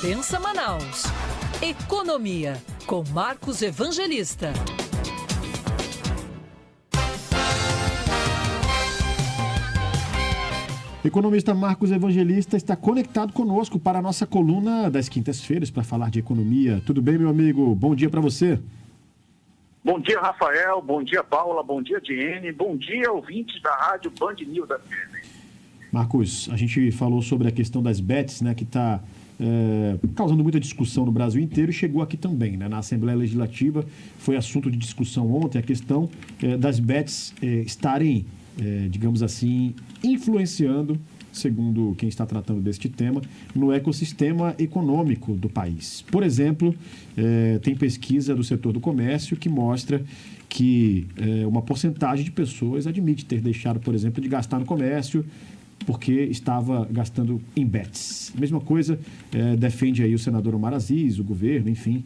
Pensa Manaus. Economia, com Marcos Evangelista. Economista Marcos Evangelista está conectado conosco para a nossa coluna das quintas-feiras para falar de economia. Tudo bem, meu amigo? Bom dia para você. Bom dia, Rafael. Bom dia, Paula. Bom dia, Diene. Bom dia, ouvintes da Rádio Band News da FM. Marcos, a gente falou sobre a questão das bets, né, que está causando muita discussão no Brasil inteiro e chegou aqui também, né, na Assembleia Legislativa. Foi assunto de discussão ontem a questão das bets estarem, digamos assim, influenciando, segundo quem está tratando deste tema, no ecossistema econômico do país. Por exemplo, tem pesquisa do setor do comércio que mostra que uma porcentagem de pessoas admite ter deixado, por exemplo, de gastar no comércio porque estava gastando em bets. A mesma coisa defende aí o senador Omar Aziz, o governo, enfim,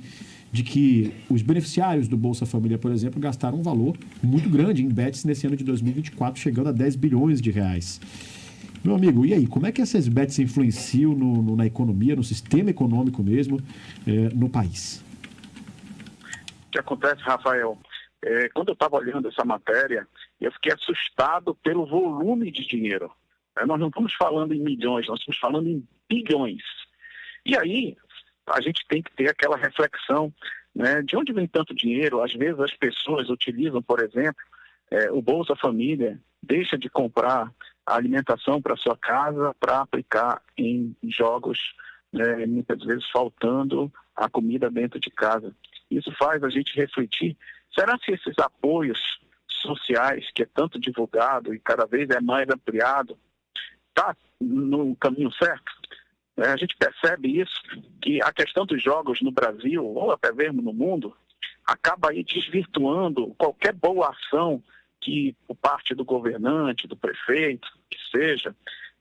de que os beneficiários do Bolsa Família, por exemplo, gastaram um valor muito grande em bets nesse ano de 2024, chegando a 10 bilhões de reais. Meu amigo, e aí, como é que essas bets influenciam na economia, no sistema econômico mesmo, no país? O que acontece, Rafael? Quando eu estava olhando essa matéria, eu fiquei assustado pelo volume de dinheiro. Nós não estamos falando em milhões, nós estamos falando em bilhões. E aí, a gente tem que ter aquela reflexão, né, de onde vem tanto dinheiro. Às vezes as pessoas utilizam, por exemplo, o Bolsa Família, deixa de comprar a alimentação para sua casa para aplicar em jogos, né, muitas vezes faltando a comida dentro de casa. Isso faz a gente refletir, será que esses apoios sociais, que é tanto divulgado e cada vez é mais ampliado, está no caminho certo? A gente percebe isso, que a questão dos jogos no Brasil, ou até mesmo no mundo, acaba aí desvirtuando qualquer boa ação que, por parte do governante, do prefeito, que seja,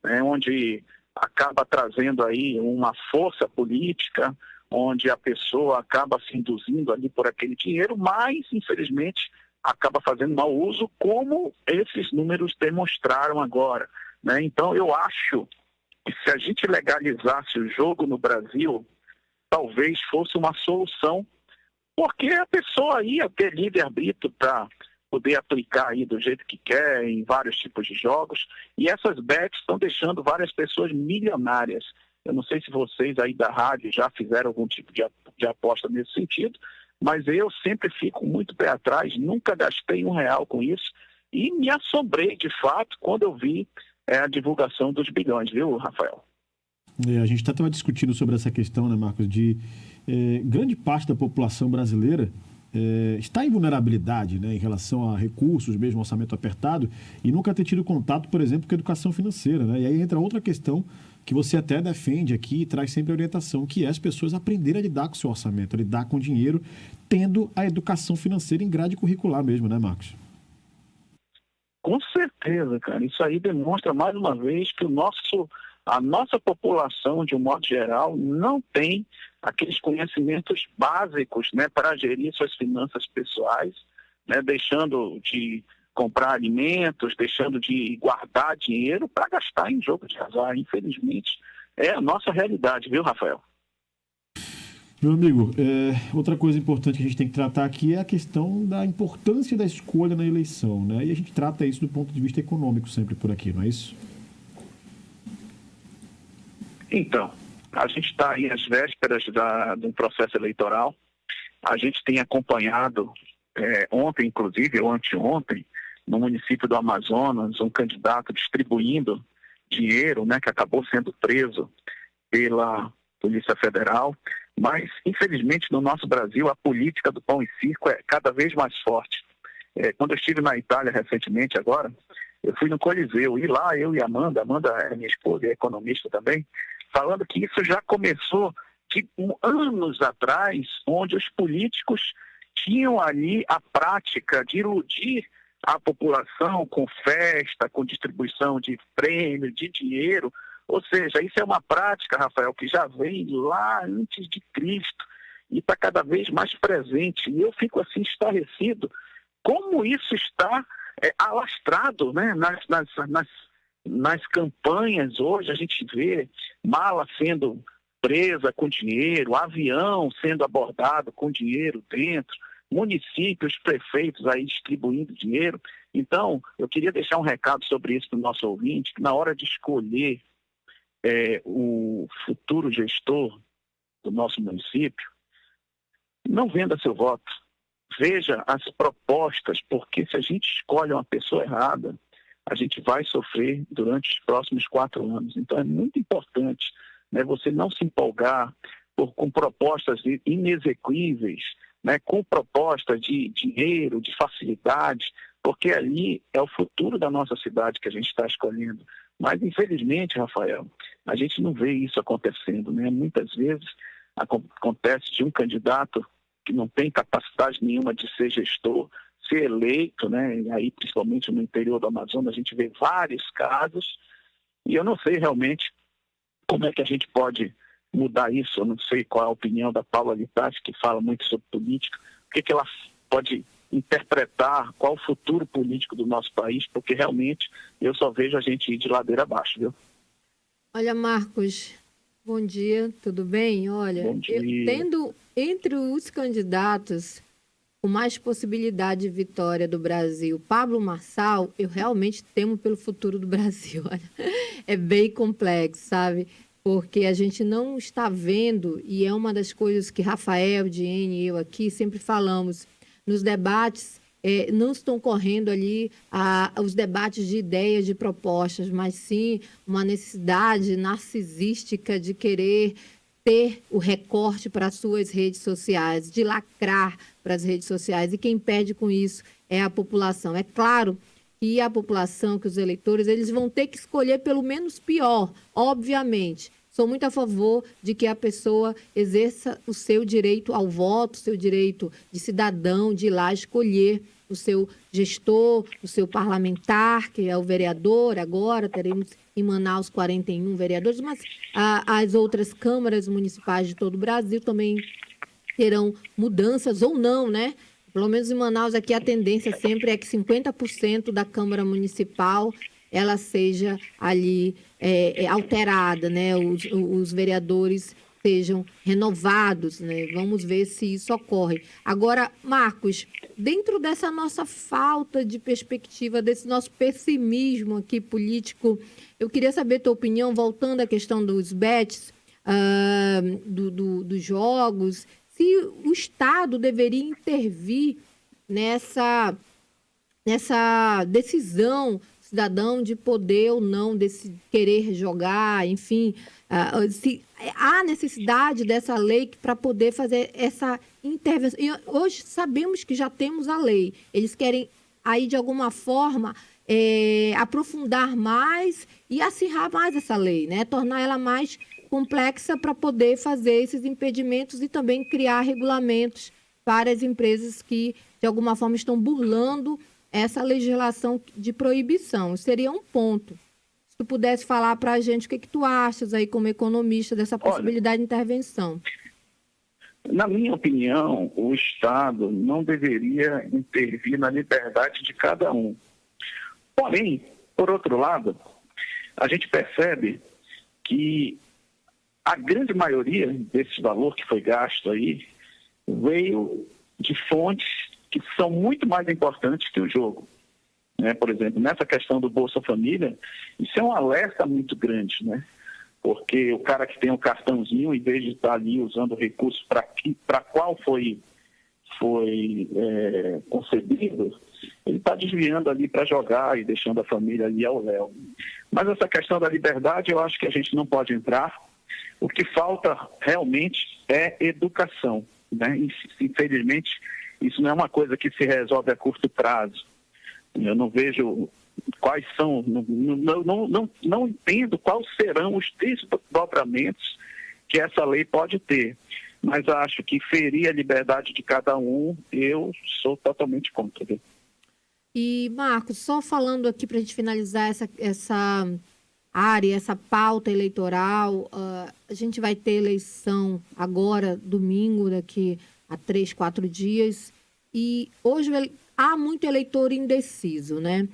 né, onde acaba trazendo aí uma força política, onde a pessoa acaba se induzindo ali por aquele dinheiro, mas, infelizmente, acaba fazendo mau uso, como esses números demonstraram agora, né? Então, eu acho que se a gente legalizasse o jogo no Brasil, talvez fosse uma solução, porque a pessoa ia ter livre-arbítrio para poder aplicar aí do jeito que quer em vários tipos de jogos, e essas bets estão deixando várias pessoas milionárias. Eu não sei se vocês aí da rádio já fizeram algum tipo de aposta nesse sentido, mas eu sempre fico muito pé atrás, nunca gastei R$1 com isso, e me assombrei de fato quando eu vi a divulgação dos bilhões, viu, Rafael? A gente estava discutindo sobre essa questão, né, Marcos, de grande parte da população brasileira está em vulnerabilidade, né, em relação a recursos, mesmo orçamento apertado, e nunca ter tido contato, por exemplo, com a educação financeira, né? E aí entra outra questão que você até defende aqui e traz sempre a orientação, que é as pessoas aprenderem a lidar com o seu orçamento, a lidar com o dinheiro, tendo a educação financeira em grade curricular mesmo, né, Marcos? Com certeza, cara. Isso aí demonstra mais uma vez que a nossa população, de um modo geral, não tem aqueles conhecimentos básicos, né, para gerir suas finanças pessoais, né, deixando de comprar alimentos, deixando de guardar dinheiro para gastar em jogo de azar. Infelizmente, é a nossa realidade, viu, Rafael? Meu amigo, outra coisa importante que a gente tem que tratar aqui é a questão da importância da escolha na eleição, né? E a gente trata isso do ponto de vista econômico sempre por aqui, não é isso? Então, a gente está aí às vésperas de um processo eleitoral. A gente tem acompanhado, ontem inclusive, ou anteontem, no município do Amazonas, um candidato distribuindo dinheiro, né, que acabou sendo preso pela Polícia Federal. Mas, infelizmente, no nosso Brasil, a política do pão e circo é cada vez mais forte. Quando eu estive na Itália recentemente agora, eu fui no Coliseu, e lá eu e a Amanda é minha esposa, é economista também, falando que isso já começou anos atrás, onde os políticos tinham ali a prática de iludir a população com festa, com distribuição de prêmio, de dinheiro. Ou seja, isso é uma prática, Rafael, que já vem lá antes de Cristo e está cada vez mais presente. E eu fico assim estarrecido como isso está alastrado, né, nas campanhas. Hoje a gente vê mala sendo empresa com dinheiro, avião sendo abordado com dinheiro dentro, municípios, prefeitos aí distribuindo dinheiro. Então, eu queria deixar um recado sobre isso para o nosso ouvinte, que na hora de escolher o futuro gestor do nosso município, não venda seu voto. Veja as propostas, porque se a gente escolhe uma pessoa errada, a gente vai sofrer durante os próximos 4 anos. Então, é muito importante, né, você não se empolgar com propostas inexequíveis, né, com propostas de dinheiro, de facilidade, porque ali é o futuro da nossa cidade que a gente está escolhendo. Mas, infelizmente, Rafael, a gente não vê isso acontecendo, né? Muitas vezes acontece de um candidato que não tem capacidade nenhuma de ser gestor, ser eleito, né? E aí, principalmente no interior do Amazonas, a gente vê vários casos, e eu não sei realmente como é que a gente pode mudar isso. Eu não sei qual é a opinião da Paula Littati, que fala muito sobre política, o que ela pode interpretar, qual o futuro político do nosso país, porque realmente eu só vejo a gente ir de ladeira abaixo, viu? Olha, Marcos, bom dia, tudo bem? Olha, Bom dia. tendo entre os candidatos com mais possibilidade de vitória do Brasil, Pablo Marçal, eu realmente temo pelo futuro do Brasil. Olha, é bem complexo, sabe? Porque a gente não está vendo, e é uma das coisas que Rafael, Diene e eu aqui sempre falamos, nos debates, não estão correndo ali os debates de ideias, de propostas, mas sim uma necessidade narcisística de querer ter o recorte para as suas redes sociais, de lacrar para as redes sociais, e quem perde com isso é a população. É claro que a população, que os eleitores, eles vão ter que escolher pelo menos pior, obviamente. Sou muito a favor de que a pessoa exerça o seu direito ao voto, o seu direito de cidadão, de ir lá escolher o seu gestor, o seu parlamentar, que é o vereador. Agora teremos em Manaus 41 vereadores, mas as outras câmaras municipais de todo o Brasil também terão mudanças ou não, né? Pelo menos em Manaus aqui a tendência sempre é que 50% da Câmara Municipal ela seja ali alterada, né? Os vereadores sejam renovados, né? Vamos ver se isso ocorre. Agora, Marcos, dentro dessa nossa falta de perspectiva, desse nosso pessimismo aqui político, eu queria saber tua opinião, voltando à questão dos bets, dos jogos, se o Estado deveria intervir nessa decisão cidadão de poder ou não querer jogar, enfim, se há necessidade dessa lei para poder fazer essa intervenção. E hoje sabemos que já temos a lei. Eles querem aí, de alguma forma, aprofundar mais e acirrar mais essa lei, né? Tornar ela mais complexa para poder fazer esses impedimentos e também criar regulamentos para as empresas que, de alguma forma, estão burlando essa legislação de proibição. Seria um ponto. Se tu pudesse falar para a gente o que tu achas aí como economista dessa possibilidade de intervenção. Na minha opinião, o Estado não deveria intervir na liberdade de cada um. Porém, por outro lado, a gente percebe que a grande maioria desse valor que foi gasto aí veio de fontes que são muito mais importantes que o jogo. Né? Por exemplo, nessa questão do Bolsa Família, isso é um alerta muito grande, né? Porque o cara que tem um cartãozinho, em vez de estar ali usando o recurso para qual foi concebido, ele está desviando ali para jogar e deixando a família ali ao léu. Mas essa questão da liberdade, eu acho que a gente não pode entrar. O que falta realmente é educação, né? E, infelizmente, isso não é uma coisa que se resolve a curto prazo. Eu não vejo quais são, não entendo quais serão os desdobramentos que essa lei pode ter. Mas acho que ferir a liberdade de cada um, eu sou totalmente contra. Viu? E, Marcos, só falando aqui para a gente finalizar essa área, essa pauta eleitoral, a gente vai ter eleição agora, domingo, daqui a 3, 4 dias, e hoje há muito eleitor indeciso, né?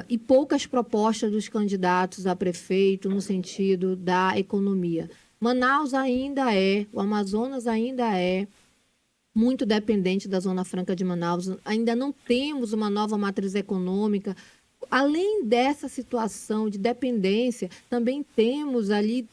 E poucas propostas dos candidatos a prefeito no sentido da economia. Manaus o Amazonas ainda é muito dependente da Zona Franca de Manaus. Ainda não temos uma nova matriz econômica. Além dessa situação de dependência, também temos ali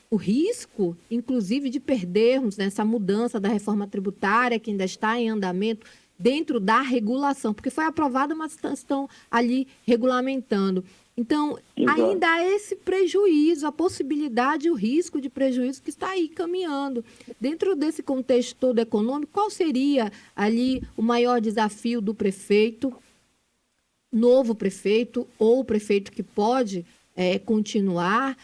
o risco, inclusive, de perdermos nessa mudança da reforma tributária, que ainda está em andamento, dentro da regulação, porque foi aprovada, mas estão ali regulamentando. Então, ainda há esse prejuízo, a possibilidade e o risco de prejuízo que está aí caminhando. Dentro desse contexto todo econômico, qual seria ali o maior desafio do prefeito, novo prefeito ou prefeito que pode continuar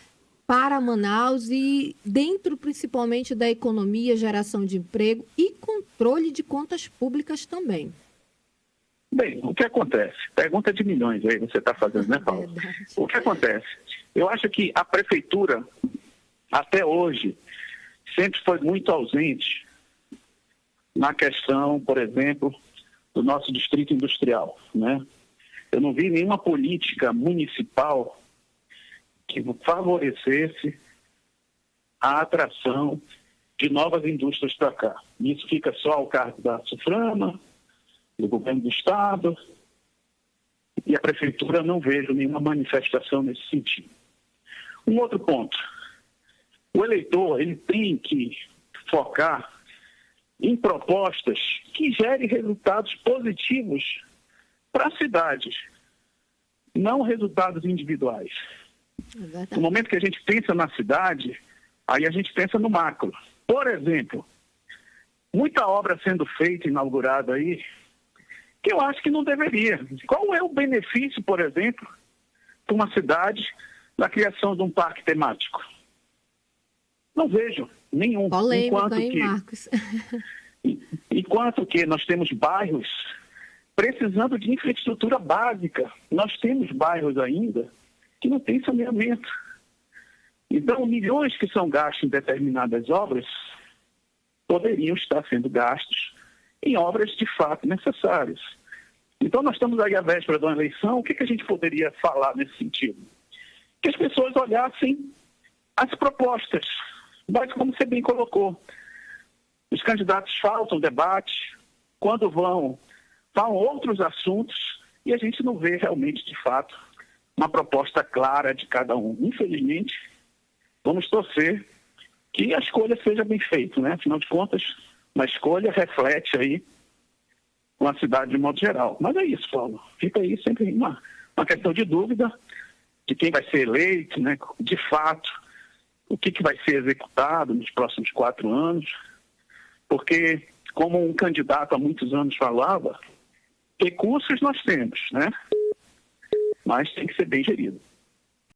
para Manaus e dentro principalmente da economia, geração de emprego e controle de contas públicas também? Bem, o que acontece? Pergunta de milhões aí você está fazendo, né, Paulo? O que acontece? Eu acho que a prefeitura, até hoje, sempre foi muito ausente na questão, por exemplo, do nosso distrito industrial, né? Eu não vi nenhuma política municipal que favorecesse a atração de novas indústrias para cá. Isso fica só ao cargo da SUFRAMA, do governo do Estado, e a prefeitura não vejo nenhuma manifestação nesse sentido. Um outro ponto, o eleitor ele tem que focar em propostas que gerem resultados positivos para a cidade, não resultados individuais. No momento que a gente pensa na cidade, aí a gente pensa no macro. Por exemplo, muita obra sendo feita, inaugurada aí, que eu acho que não deveria. Qual é o benefício, por exemplo, para uma cidade da criação de um parque temático? Não vejo nenhum. Polêmico, hein, Marcos? Enquanto que nós temos bairros precisando de infraestrutura básica. Nós temos bairros ainda que não têm saneamento. Então, milhões que são gastos em determinadas obras poderiam estar sendo gastos em obras de fato necessárias. Então, nós estamos aí à véspera de uma eleição, o que a gente poderia falar nesse sentido? Que as pessoas olhassem as propostas, mas como você bem colocou, os candidatos faltam debate, quando vão outros assuntos e a gente não vê realmente, de fato, uma proposta clara de cada um. Infelizmente, vamos torcer que a escolha seja bem feita, né? Afinal de contas, uma escolha reflete aí uma cidade de modo geral. Mas é isso, Paulo. Fica aí sempre uma questão de dúvida de quem vai ser eleito, né? De fato, o que vai ser executado nos próximos 4 anos. Porque, como um candidato há muitos anos falava, recursos nós temos, né? Mas tem que ser bem gerido.